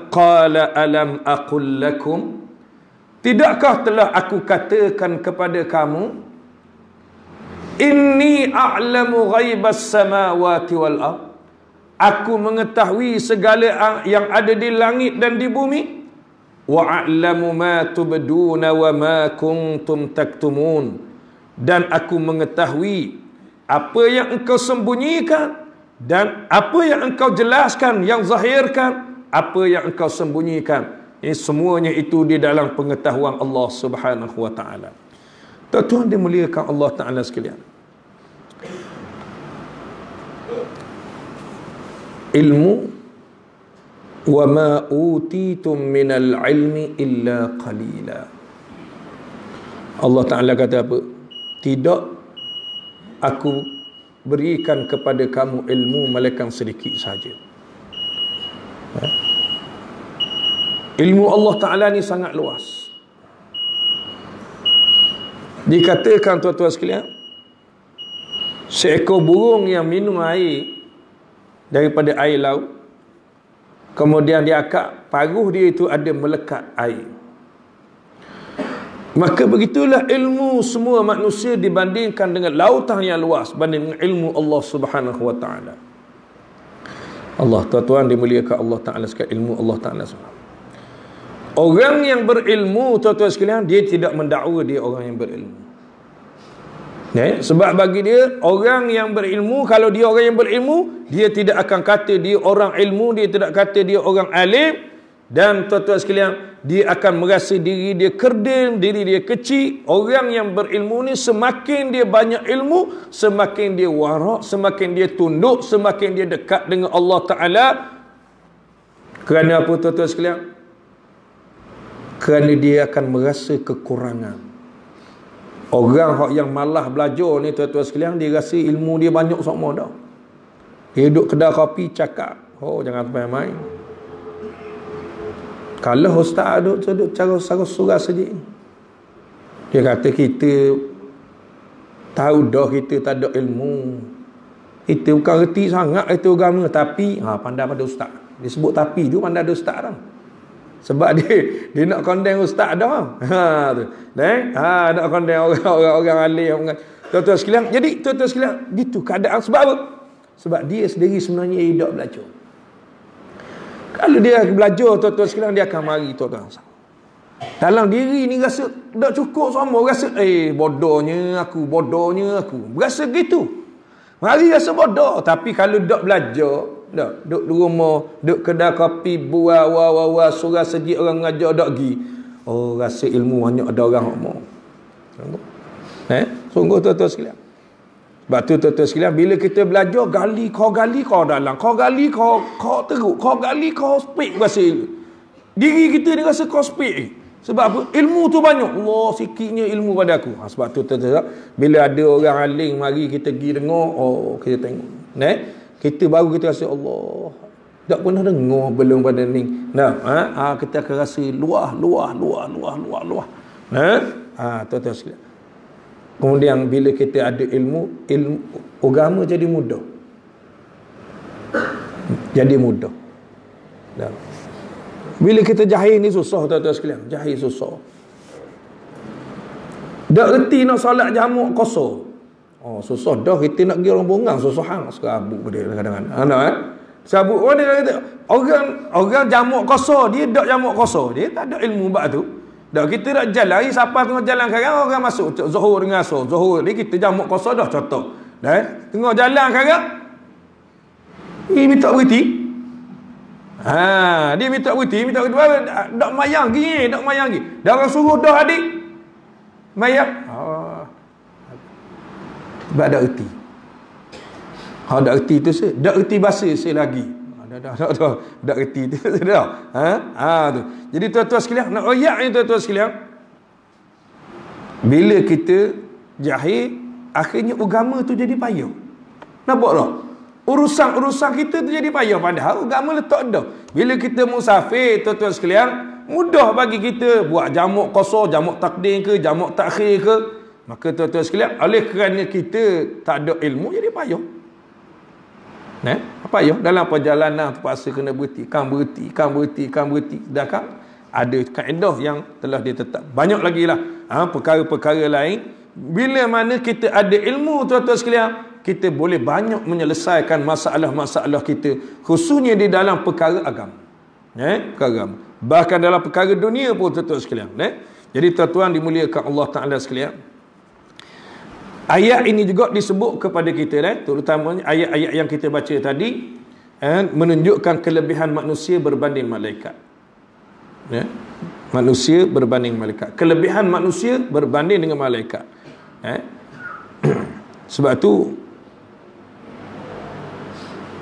qala alam aqul lakum, tidakkah telah aku katakan kepada kamu, inni a'lamu ghaibas samawati wal ard, aku mengetahui segala yang ada di langit dan di bumi, wa a'lamu ma tubduna wa ma kuntum taktumun, dan aku mengetahui apa yang engkau sembunyikan dan apa yang engkau jelaskan, yang zahirkan, apa yang engkau sembunyikan. Ini semuanya itu di dalam pengetahuan Allah Subhanahu wa taala. Tuan-tuan dimuliakan Allah Taala sekalian, ilmu, wa ma utitum minal ilmi illa qalila. Allah Ta'ala kata apa? Tidak aku berikan kepada kamu ilmu melainkan sedikit saja. Ilmu Allah Ta'ala ni sangat luas. Dikatakan tuan-tuan sekalian, seekor burung yang minum air daripada air laut, kemudian dia akak, paruh dia itu ada melekat air. Maka begitulah ilmu semua manusia dibandingkan dengan lautan yang luas, banding dengan ilmu Allah Subhanahu wa taala. Allah, tuan-tuan dimuliakan Allah Taala sekalian, ilmu Allah Taala semua. Orang yang berilmu, tuan-tuan sekalian, dia tidak mendakwa dia orang yang berilmu. Sebab bagi dia, orang yang berilmu, kalau dia orang yang berilmu, dia tidak akan kata dia orang ilmu, dia tidak kata dia orang alim. Dan tuan-tuan sekalian, dia akan merasa diri dia kerdil, diri dia kecil. Orang yang berilmu ni, semakin dia banyak ilmu, semakin dia warak, semakin dia tunduk, semakin dia dekat dengan Allah Ta'ala. Kerana apa tuan-tuan sekalian? Kerana dia akan merasa kekurangan. Orang yang malah belajar ni tuan-tuan sekalian, dia rasa ilmu dia banyak semua dah. Dia duduk kedai kopi cakap, oh jangan sampai main. Kalau ustaz duduk cara surah saja, dia kata kita tahu dah kita tak ada ilmu, kita bukan reti sangat itu agama, tapi pandai pada ustaz. Dia sebut tapi tu pandai ada ustaz dah. Sebab dia nak condemn ustaz dah. Tu. Nak condemn orang alim. Tuan-tuan sekalian, jadi tuan-tuan sekalian, gitu keadaan. Sebab apa? Sebab dia sendiri sebenarnya tidak belajar. Kalau dia belajar, tuan-tuan sekalian, dia akan mari tuan-tuan. Dalam diri ni rasa tak cukup semua, rasa bodohnya aku. Rasa gitu. Mari rasa bodoh, tapi kalau tak belajar, duduk di rumah, duduk kedai kopi, buat surah sejik orang mengajar tak pergi. Oh, rasa ilmu banyak ada orang ngomong. Sungguh tuan-tuan sekalian. Sebab tu tuan-tuan sekalian, bila kita belajar, gali kau dalam, kau gali kau teruk, kau gali kau speak bahasa diri kita ni rasa kau speak. Sebab apa? Ilmu tu banyak. Allah, sikitnya ilmu pada aku. Sebab tu tuan-tuan, bila ada orang alim mari kita pergi dengar, kita tengok. Kita baru kita rasa Allah, tak pernah dengar belum pada ni. Kita akan rasa luah. Tuan-tuan sekalian. Kemudian bila kita ada ilmu agama jadi mudah. Bila kita jahil ni susah tuan-tuan sekalian, jahil susah. Tak reti nak solat jamak kosong. Susah dah kita nak pergi orang bongang, susah hang serabut dia kadang-kadang. Serabut dia kata orang jamak kosong, dia tak jamak kosong, dia tak ada ilmu bab tu. Dah kita nak jalan, siapa tengah jalan sekarang orang masuk zuhur dengan asar. Zuhur ni kita jamak kosong dah contoh. Tengah jalan sekarang minta berhenti. Dia minta berhenti dak mayang lagi. Dah orang suruh dah adik mayang. Sebab tak erti. Tak erti tu saya. Tak erti bahasa saya lagi. Tak erti tu dah. Tu. Jadi tuan-tuan sekalian, nak royak ni tuan-tuan sekalian. Bila kita jahil, akhirnya agama tu jadi payah. Nampak tak? Urusan-urusan kita tu jadi payah. Padahal agama letak dah. Bila kita musafir, tuan-tuan sekalian, mudah bagi kita buat jamak qasar, jamak takdim ke, jamak takhir ke. Maka tuan-tuan sekalian, oleh kerana kita tak ada ilmu, jadi payah. Payah. Dalam perjalanan terpaksa kena berhenti. Kan berhenti. Sedangkan ada kaedah yang telah ditetap. Banyak lagi lah perkara-perkara lain. Bila mana kita ada ilmu, tuan-tuan sekalian, kita boleh banyak menyelesaikan masalah-masalah kita, khususnya di dalam perkara agama. Perkara agama. Bahkan dalam perkara dunia pun, tuan-tuan sekalian. Jadi tuan-tuan dimuliakan Allah Ta'ala sekalian, ayat ini juga disebut kepada kita, terutamanya ayat-ayat yang kita baca tadi, menunjukkan kelebihan manusia berbanding malaikat. Manusia berbanding malaikat. Kelebihan manusia berbanding dengan malaikat. Sebab tu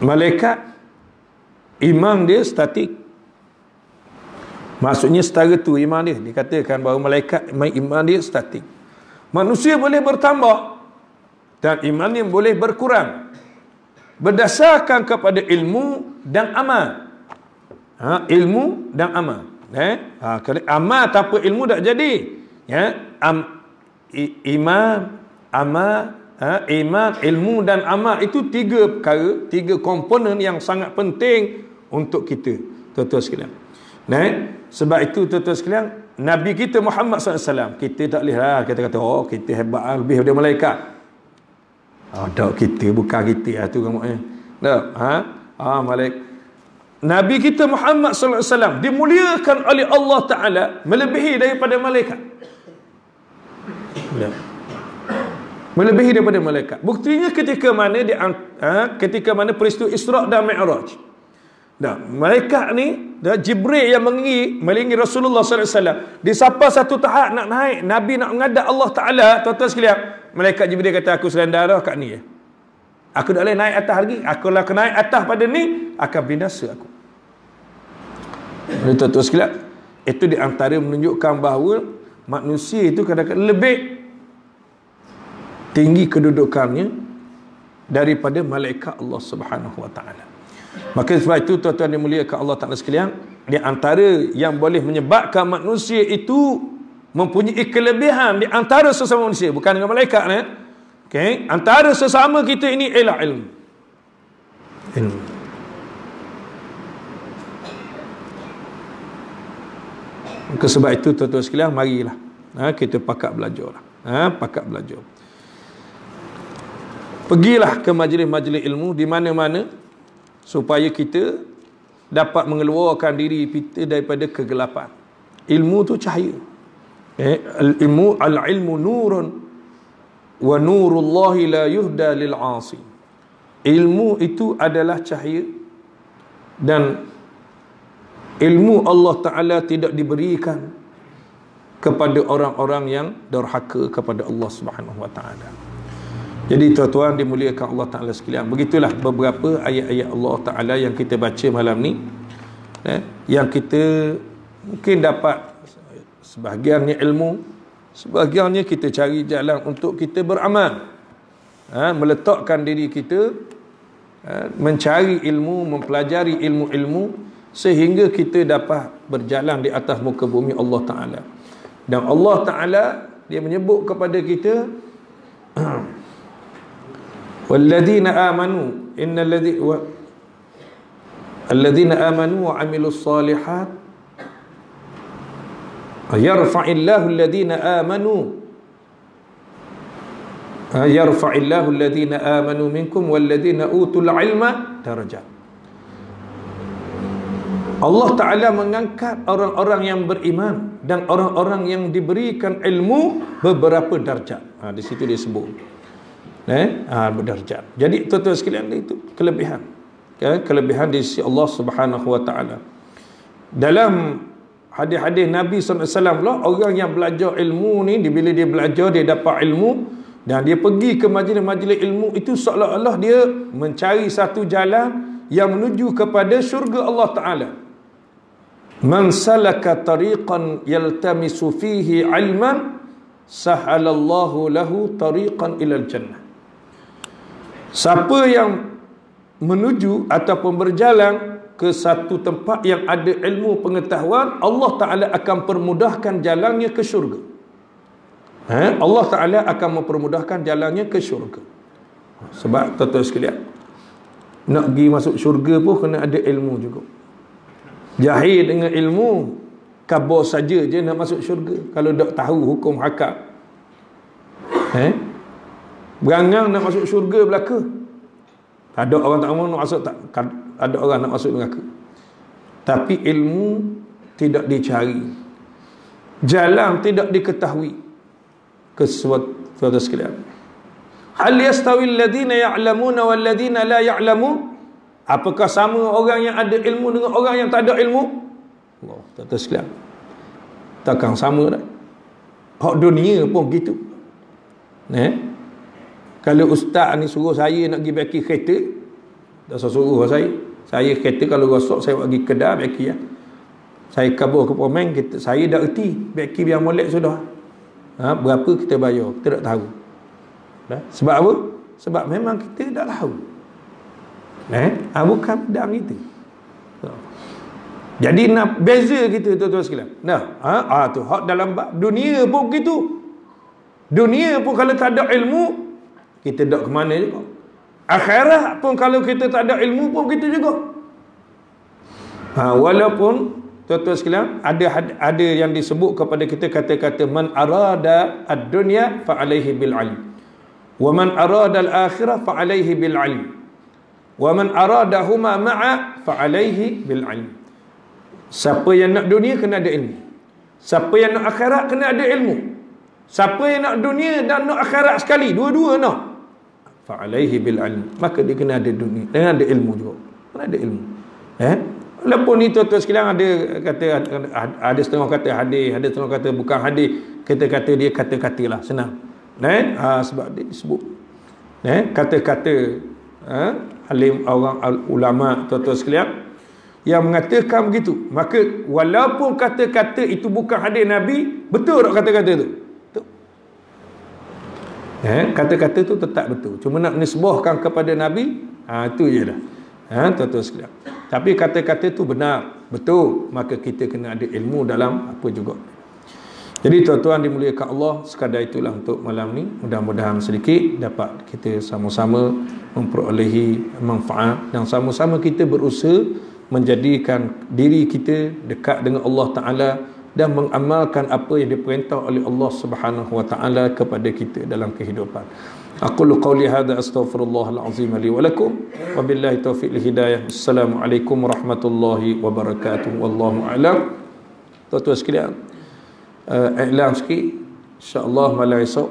malaikat iman dia statik. Maksudnya setara tu iman dia. Dikatakan bahawa malaikat iman dia statik. Manusia boleh bertambah dan iman yang boleh berkurang berdasarkan kepada ilmu dan amal. Ilmu dan amal. Kalau amal tanpa ilmu tak jadi. Iman, amal, iman, ilmu dan amal itu tiga perkara, tiga komponen yang sangat penting untuk kita, tuan-tuan sekalian. Sebab itu tuan-tuan sekalian, Nabi kita Muhammad SAW, kita tak boleh lah kita kata kita hebat lebih daripada malaikat. Tak, kita bukan kita tu kamu malaikat. Nabi kita Muhammad SAW dimuliakan oleh Allah Ta'ala melebihi daripada malaikat. Melebihi daripada malaikat. Buktinya ketika mana peristiwa Isra' dan Mi'raj. Malaikat ni, Jibril yang mengiringi Rasulullah SAW. Di siapa satu tahap nak naik, Nabi nak menghadap Allah Ta'ala, tuan-tuan sekalian, malaikat Jibril kata, aku selendar dah kat ni. Aku tak boleh naik atas lagi. Aku lah naik atas pada ni, akan binasa aku. Tuan-tuan sekalian, itu di antara menunjukkan bahawa manusia itu kadang-kadang lebih tinggi kedudukannya daripada malaikat Allah Subhanahu Wa Taala. Maka sebab itu tuan-tuan dimuliakan Allah Ta'ala sekalian, di antara yang boleh menyebabkan manusia itu mempunyai kelebihan di antara sesama manusia, bukan dengan malaikat, antara sesama kita ini ialah ilmu. Maka sebab itu tuan-tuan sekalian, marilah kita pakat belajar. Pergilah ke majlis-majlis ilmu di mana-mana, supaya kita dapat mengeluarkan diri kita daripada kegelapan. Ilmu tu cahaya. Al-ilmu nurun wa nurullahi la yuhda lil 'asi. Ilmu itu adalah cahaya, dan ilmu Allah Ta'ala tidak diberikan kepada orang-orang yang derhaka kepada Allah Subhanahu Wa Ta'ala. Jadi tuan-tuan dimuliakan Allah Ta'ala sekalian, begitulah beberapa ayat-ayat Allah Ta'ala yang kita baca malam ni, yang kita mungkin dapat sebahagiannya ilmu, sebahagiannya kita cari jalan untuk kita beramal, meletakkan diri kita, mencari ilmu, mempelajari ilmu-ilmu, sehingga kita dapat berjalan di atas muka bumi Allah Ta'ala. Dan Allah Ta'ala dia menyebut kepada kita, walladzina amanu alladzina amanu wa amilus salihat yarfa'illahu alladzina amanu minkum walladzina utul ilma darajat. Allah Ta'ala mengangkat orang-orang yang beriman dan orang-orang yang diberikan ilmu beberapa darjat. Di situ dia sebut berdarjat. Jadi tuan-tuan sekalian, itu kelebihan, kelebihan di sisi Allah Subhanahu Wa Ta'ala. Dalam hadis-hadis Nabi SAW lah, orang yang belajar ilmu ni, bila dia belajar, dia dapat ilmu, dan dia pergi ke majlis-majlis ilmu itu, seolah-olah dia mencari satu jalan yang menuju kepada syurga Allah Ta'ala. Man salaka tariqan yaltamisu fihi ilman sahalallahu lahu tariqan ilal jannah. Siapa yang menuju ataupun berjalan ke satu tempat yang ada ilmu pengetahuan, Allah Ta'ala akan permudahkan jalannya ke syurga. Allah Ta'ala akan mempermudahkan jalannya ke syurga. Sebab tuan-tuan sekalian, nak pergi masuk syurga pun kena ada ilmu juga. Jahil dengan ilmu, kabar saja je nak masuk syurga. Kalau tak tahu hukum hakam, berangang nak masuk syurga belaka. Ada orang tak mau nak masuk, tak ada orang nak masuk neraka. Tapi ilmu tidak dicari, jalan tidak diketahui ke sesuatu sekalian. Hal yastawi alladhina ya'lamuna wal ladhina la ya'lamun? Apakah sama orang yang ada ilmu dengan orang yang tak ada ilmu? Allah, tuan-tuan sekalian, takkan sama dah. Hak dunia pun gitu. Kalau ustaz ni suruh saya nak pergi beki kereta, dah suruh saya kereta kalau rosak saya pergi kedai beki ya. Saya kabur ke Pomen, saya dah erti beki biar molek sudah. Berapa kita bayar, kita tak tahu. Sebab apa? Sebab memang kita tak tahu. Bukan bidang kita. Jadi nak beza kita, tuan-tuan sekalian. Tu hak dalam dunia pun begitu. Dunia pun kalau tak ada ilmu, kita tak ke mana juga. Akhirat pun kalau kita tak ada ilmu pun begitu juga. Walaupun tuan-tuan sekalian, ada yang disebut kepada kita kata-kata man arada ad-dunya fa alaihi bil ilm, wa man arada al-akhirah fa alaihi bil ilm, wa man aradahuma ma'a fa alaihi bil ilm. Siapa yang nak dunia kena ada ilmu. Siapa yang nak akhirat kena ada ilmu. Siapa yang nak dunia dan nak akhirat sekali, dua-dua nak, fa alaihi bil ilm, maka dia kena ada dunia dan ada ilmu juga. Kena ada ilmu. Walaupun ni tuan-tuan sekalian ada setengah kata hadis, ada setengah kata bukan hadis, kita kata dia kata-kata lah, senang. Sebab dia disebut kata-kata alim orang ulama, tuan-tuan sekalian, yang mengatakan begitu. Maka walaupun kata-kata itu bukan hadis Nabi, betul tak kata-kata tu? Betul. Kata-kata tu tetap betul. Cuma nak nisbahkan kepada Nabi, itu je dah. Tuan-tuan sekalian. Tapi kata-kata tu benar, betul, maka kita kena ada ilmu dalam apa juga. Jadi tuan-tuan dimuliakan Allah, sekadar itulah untuk malam ni. Mudah-mudahan sedikit dapat kita sama-sama memperolehi manfaat dan sama-sama kita berusaha menjadikan diri kita dekat dengan Allah Ta'ala dan mengamalkan apa yang diperintah oleh Allah Subhanahu Wa Ta'ala kepada kita dalam kehidupan. Aqulu qawli hadha astaghfirullahal azim li wa lakum wa billahi taufiq lil hidayah. Assalamualaikum warahmatullahi wabarakatuh. Wallahu a'lam. Tuan-tuan sekalian, iklan sikit, insya-Allah malam esok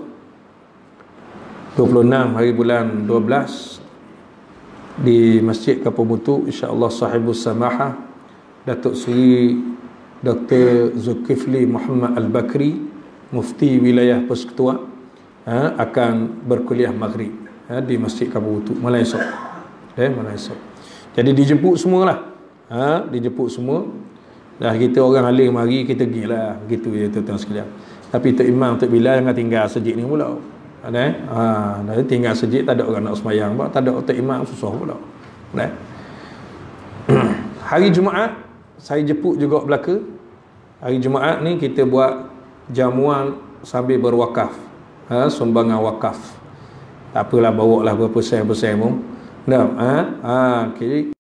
26 hari bulan 12 di Masjid Kapur Mutu, insya-Allah sahibus samahah Datuk Seri Dr. Zulkifli Muhammad Al-Bakri, Mufti Wilayah Persekutuan, akan berkuliah maghrib di Masjid Kapur Mutu malam esok. Malam esok. Jadi dijemput semualah. Dijemput semua. Dah kita orang alim mari kita pergilah, begitu ya tuan-tuan sekalian. Tapi Tok Imam, Tok Bilal jangan tinggal masjid ni pula. Dah tinggal masjid tak ada orang nak sembahyang, tak ada Tok Imam susah pula. Hari Jumaat saya jemput juga belaka. Hari Jumaat ni kita buat jamuan sambil berwakaf. Sumbangan wakaf. Tak apalah, bawa lah berapa sen pun. Okay.